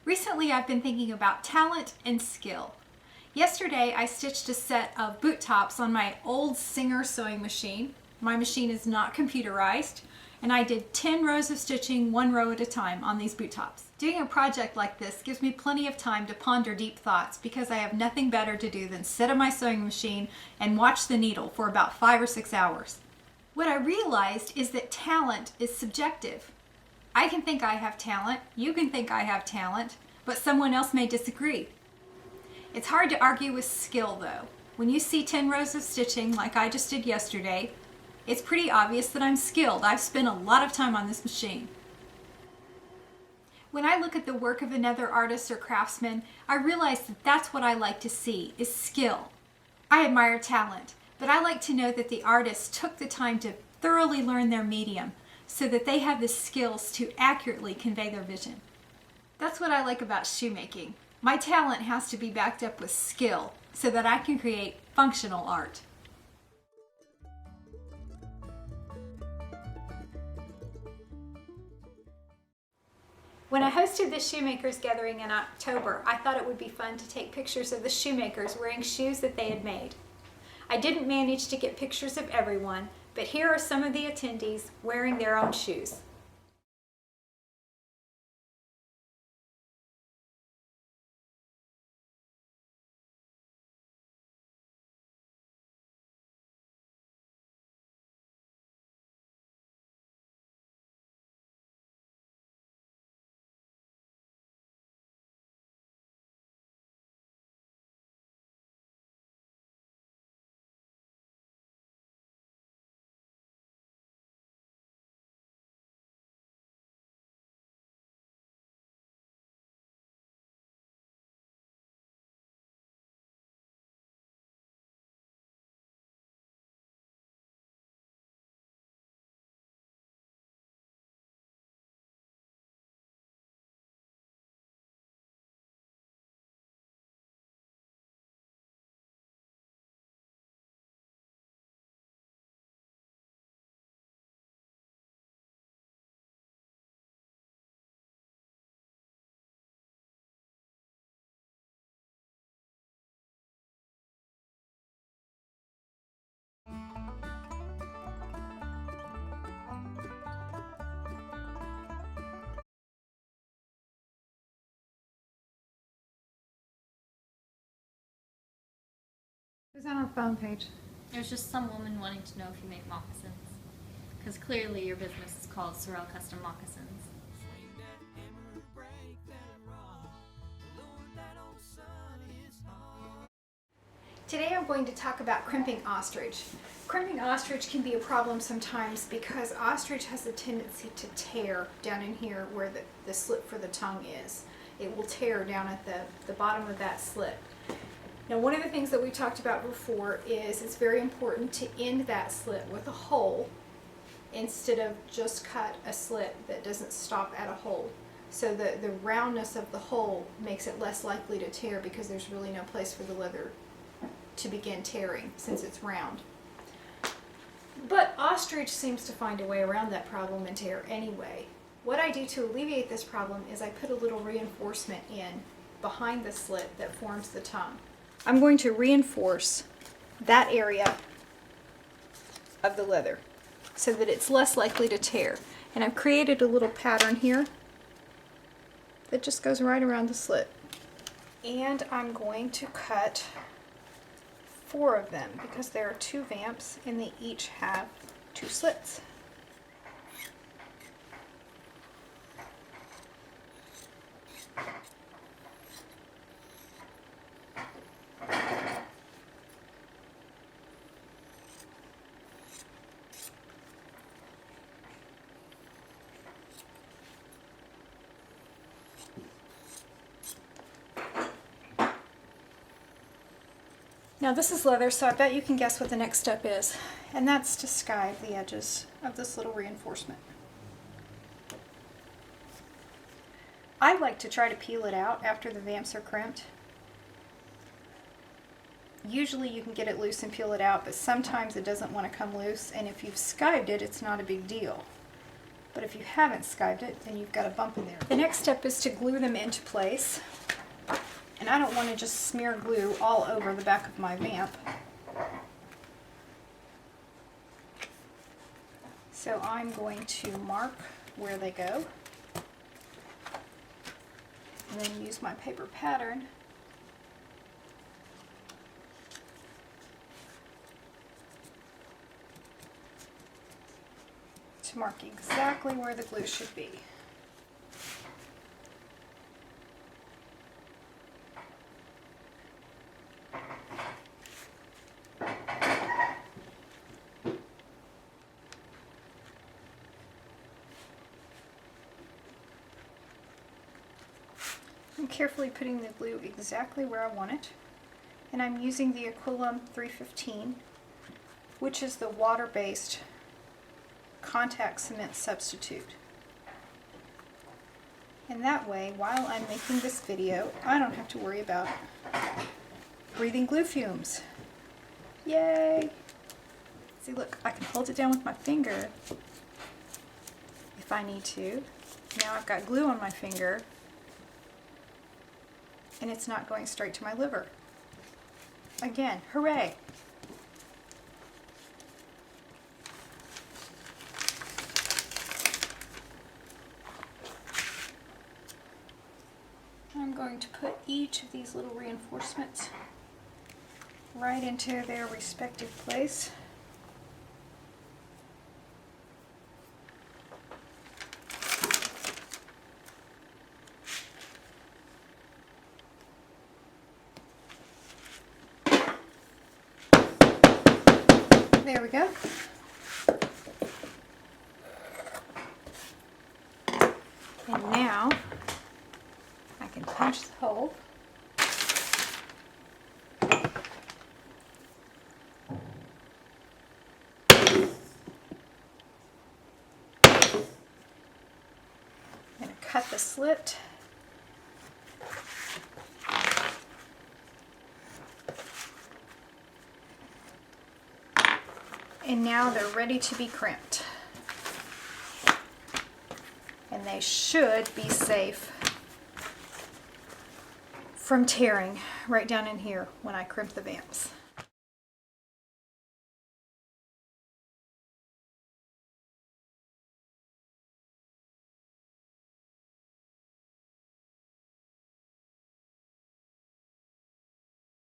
Recently, I've been thinking about talent and skill. Yesterday, I stitched a set of boot tops on my old Singer sewing machine. My machine is not computerized, and I did 10 rows of stitching, 1 row at a time on these boot tops. Doing a project like this gives me plenty of time to ponder deep thoughts because I have nothing better to do than sit on my sewing machine and watch the needle for about 5 or 6 hours. What I realized is that talent is subjective. I can think I have talent, you can think I have talent, but someone else may disagree. It's hard to argue with skill though. When you see 10 rows of stitching like I just did yesterday, it's pretty obvious that I'm skilled. I've spent a lot of time on this machine. When I look at the work of another artist or craftsman, I realize that that's what I like to see, is skill. I admire talent, but I like to know that the artist took the time to thoroughly learn their medium so that they have the skills to accurately convey their vision. That's what I like about shoemaking. My talent has to be backed up with skill so that I can create functional art. When I hosted the Shoemakers gathering in October, I thought it would be fun to take pictures of the shoemakers wearing shoes that they had made. I didn't manage to get pictures of everyone, but here are some of the attendees wearing their own shoes. Who's on our phone page? There's just some woman wanting to know if you make moccasins. Because clearly your business is called Sorrell Custom Moccasins. Today I'm going to talk about crimping ostrich. Crimping ostrich can be a problem sometimes because ostrich has a tendency to tear down in here where the slit for the tongue is. It will tear down at the bottom of that slit. Now, one of the things that we talked about before is it's very important to end that slit with a hole instead of just cut a slit that doesn't stop at a hole. So the roundness of the hole makes it less likely to tear because there's really no place for the leather to begin tearing since it's round. But ostrich seems to find a way around that problem and tear anyway. What I do to alleviate this problem is I put a little reinforcement in behind the slit that forms the tongue. I'm going to reinforce that area of the leather so that it's less likely to tear. And I've created a little pattern here that just goes right around the slit. And I'm going to cut 4 of them because there are 2 vamps and they each have 2 slits. Now this is leather, so I bet you can guess what the next step is, and that's to skive the edges of this little reinforcement. I like to try to peel it out after the vamps are crimped. Usually you can get it loose and peel it out, but sometimes it doesn't want to come loose, and if you've skived it, it's not a big deal. But if you haven't skived it, then you've got a bump in there. The next step is to glue them into place. And I don't want to just smear glue all over the back of my vamp. So I'm going to mark where they go. And then use my paper pattern to mark exactly where the glue should be. I'm carefully putting the glue exactly where I want it, and I'm using the Aquilum 315, which is the water-based contact cement substitute. And that way, while I'm making this video, I don't have to worry about breathing glue fumes. Yay! See, look, I can hold it down with my finger if I need to. Now I've got glue on my finger, and it's not going straight to my liver. Again, hooray! I'm going to put each of these little reinforcements right into their respective place. There we go. And now I can punch the hole. I'm going to cut the slit. And now they're ready to be crimped. And they should be safe from tearing right down in here when I crimp the vamps.